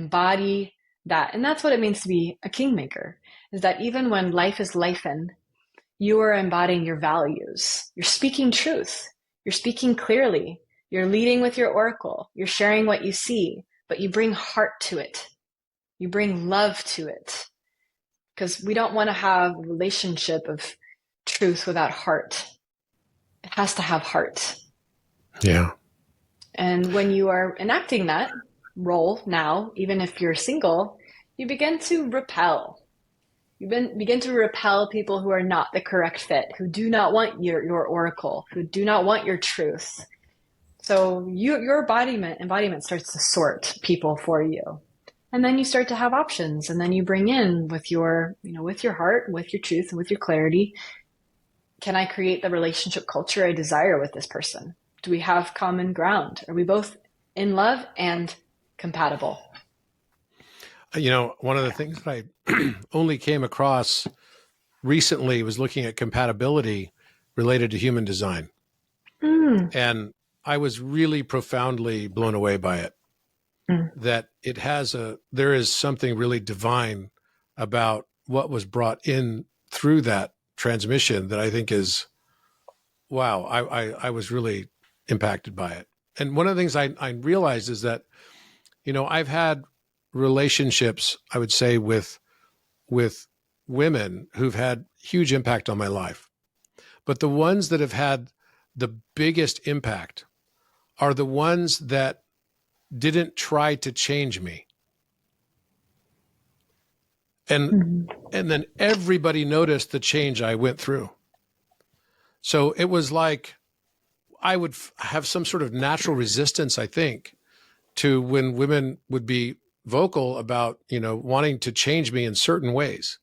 embody that. And that's what it means to be a kingmaker, is that even when life is lifing, you are embodying your values. You're speaking truth. You're speaking clearly. You're leading with your oracle. You're sharing what you see, but you bring heart to it. You bring love to it. Because we don't want to have a relationship of truth without heart. It has to have heart. Yeah. And when you are enacting that role now, even if you're single, you begin to repel. Begin to repel people who are not the correct fit, who do not want your oracle, who do not want your truth. So your embodiment starts to sort people for you. And then you start to have options, and then you bring in with your, with your heart, with your truth, and with your clarity, can I create the relationship culture I desire with this person? Do we have common ground? Are we both in love and compatible? One of the things that I only came across recently was looking at compatibility related to human design. And I was really profoundly blown away by it. That there is something really divine about what was brought in through that transmission that I think is, wow, I was really impacted by it. And one of the things I realized is that, I've had relationships, I would say, with women who've had huge impact on my life. But the ones that have had the biggest impact are the ones that didn't try to change me. And then everybody noticed the change I went through. So it was like I would have some sort of natural resistance, I think, to when women would be vocal about, wanting to change me in certain ways.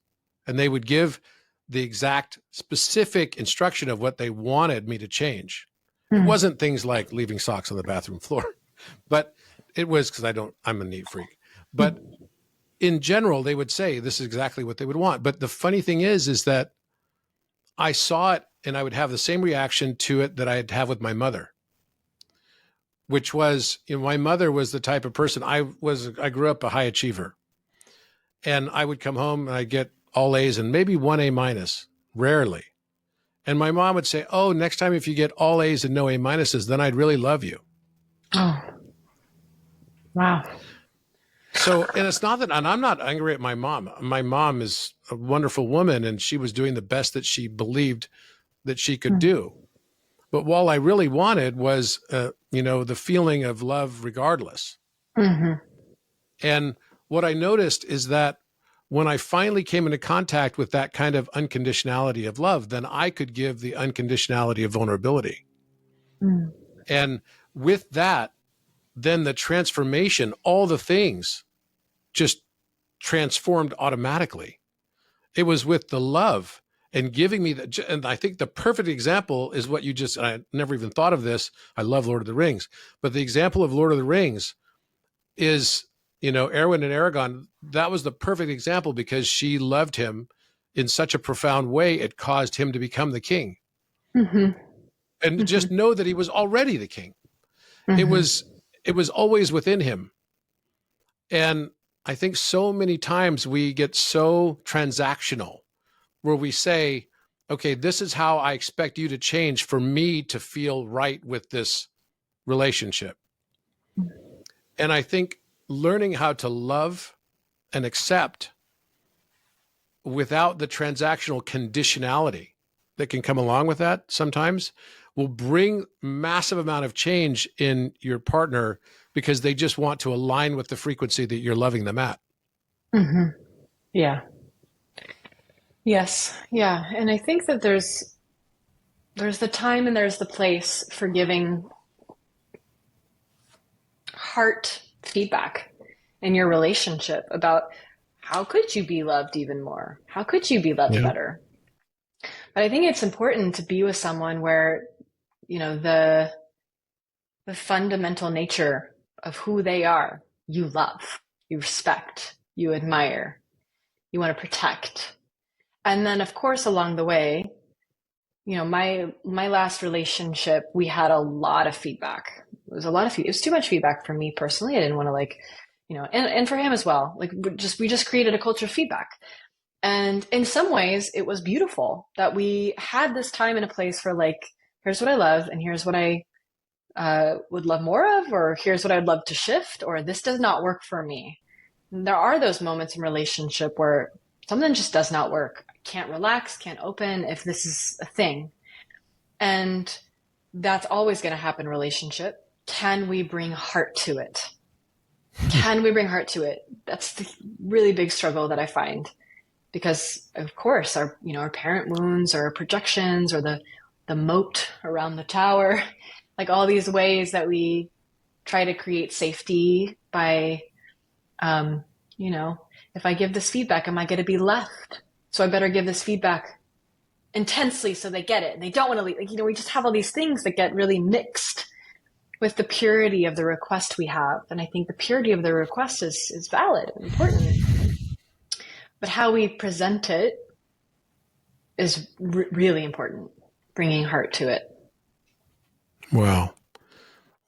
And they would give the exact specific instruction of what they wanted me to change. It wasn't things like leaving socks on the bathroom floor, but it was because I'm a neat freak. But in general, they would say this is exactly what they would want. But the funny thing is that I saw it and I would have the same reaction to it that I'd have with my mother, which was, my mother was the type of person I grew up a high achiever, and I would come home and I'd get all A's and maybe one A minus, rarely. And my mom would say, oh, next time if you get all A's and no A minuses, then I'd really love you. Oh, wow. So, and it's not that, and I'm not angry at my mom. My mom is a wonderful woman, and she was doing the best that she believed that she could do. But all I really wanted was, the feeling of love regardless. And what I noticed is that when I finally came into contact with that kind of unconditionality of love, then I could give the unconditionality of vulnerability. And with that, then the transformation, all the things just transformed automatically. It was with the love and giving me and I think the perfect example is what I never even thought of this. I love Lord of the Rings, but the example of Lord of the Rings is, Erwin and Aragon. That was the perfect example because she loved him in such a profound way. It caused him to become the king. And just know that he was already the king. It was always within him. And I think so many times we get so transactional where we say, okay, this is how I expect you to change for me to feel right with this relationship. And I think learning how to love and accept without the transactional conditionality that can come along with that sometimes will bring massive amount of change in your partner because they just want to align with the frequency that you're loving them at. Yeah. Yes. Yeah. And I think that there's the time and there's the place for giving heart feedback in your relationship about how could you be loved even more? How could you be loved better? But I think it's important to be with someone where, the fundamental nature of who they are, you love, you respect, you admire, you want to protect. And then of course, along the way, my last relationship, we had a lot of feedback. It was too much feedback for me personally. I didn't want to and for him as well. Like we just created a culture of feedback. And in some ways it was beautiful that we had this time and a place for like, here's what I love and here's what I would love more of, or here's what I'd love to shift, or this does not work for me. And there are those moments in relationship where something just does not work. I can't relax, can't open if this is a thing. And that's always going to happen in relationship. Can we bring heart to it? Can we bring heart to it? That's the really big struggle that I find, because of course our parent wounds or projections or the moat around the tower, like all these ways that we try to create safety by, if I give this feedback, am I going to be left? So I better give this feedback intensely so they get it and they don't want to leave. Like, we just have all these things that get really mixed with the purity of the request we have. And I think the purity of the request is valid and important. But how we present it is really important, bringing heart to it. Wow.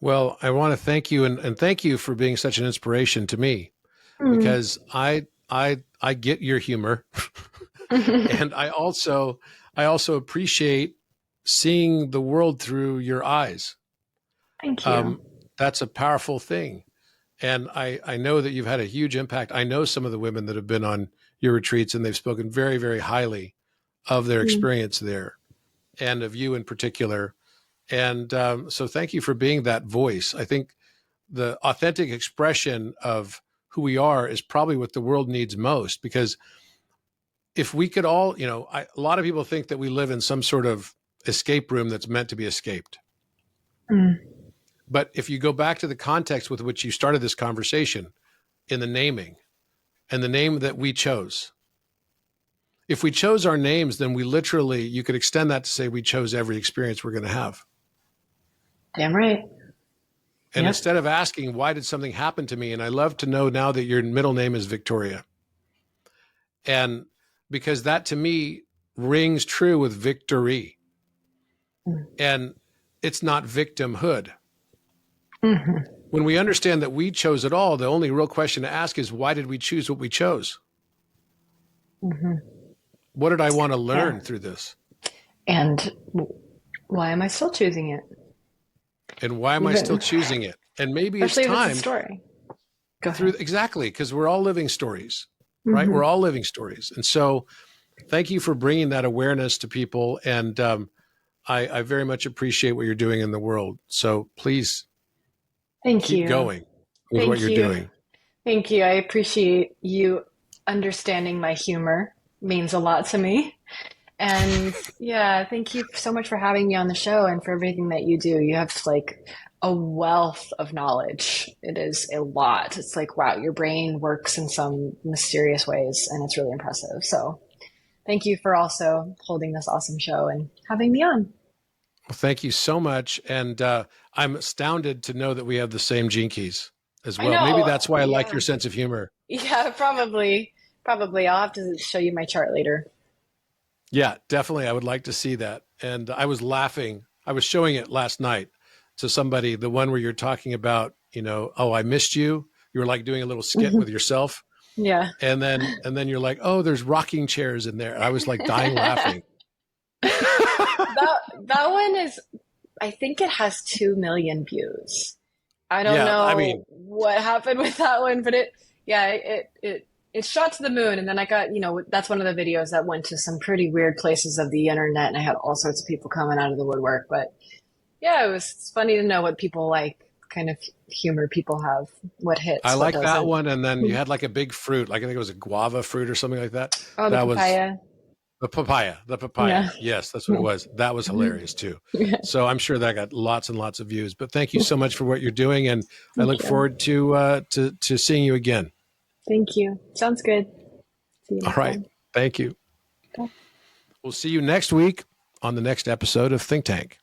Well, I want to thank you and thank you for being such an inspiration to me, because I get your humor and I also appreciate seeing the world through your eyes. Thank you. That's a powerful thing. And I know that you've had a huge impact. I know some of the women that have been on your retreats, and they've spoken very, very highly of their experience there and of you in particular. And so thank you for being that voice. I think the authentic expression of who we are is probably what the world needs most, because if we could all, a lot of people think that we live in some sort of escape room that's meant to be escaped. But if you go back to the context with which you started this conversation in the naming and the name that we chose, if we chose our names, then you could extend that to say we chose every experience we're going to have. Damn right. And instead of asking, why did something happen to me? And I love to know now that your middle name is Victoria. And because that to me rings true with victory. And it's not victimhood. When we understand that we chose it all, the only real question to ask is, why did we choose what we chose? What did I want to learn through this? And why am I still choosing it? And why am I still choosing it? And maybe it's time. It's a story. Go ahead. Exactly, because we're all living stories, right? We're all living stories. And so thank you for bringing that awareness to people. And I very much appreciate what you're doing in the world. So please keep going with what you're doing. Thank you. I appreciate you understanding my humor. Means a lot to me. And thank you so much for having me on the show and for everything that you do. You have like a wealth of knowledge. It is a lot. It's like, wow, your brain works in some mysterious ways and it's really impressive. So thank you for also holding this awesome show and having me on. Well, thank you so much. And I'm astounded to know that we have the same gene keys as well. Maybe that's why I like your sense of humor. Yeah, probably. I'll have to show you my chart later. Yeah, definitely. I would like to see that. And I was laughing. I was showing it last night to somebody, the one where you're talking about, oh, I missed you. You were like doing a little skit with yourself. Yeah. And then you're like, oh, there's rocking chairs in there. I was like dying laughing. That one is, I think it has 2 million views. I don't know what happened with that one, but it shot to the moon. And then I got, that's one of the videos that went to some pretty weird places of the internet. And I had all sorts of people coming out of the woodwork. But it's funny to know what people like, kind of humor people have, what hits. I like that one. And then you had like a big fruit, like I think it was a guava fruit or something like that. Oh, the papaya. The papaya. Yeah. Yes, that's what it was. That was hilarious too. So I'm sure that got lots and lots of views. But thank you so much for what you're doing. And I look forward to seeing you again. Thank you. Sounds good. See you next All right. time. Thank you. Okay. We'll see you next week on the next episode of Think Tank.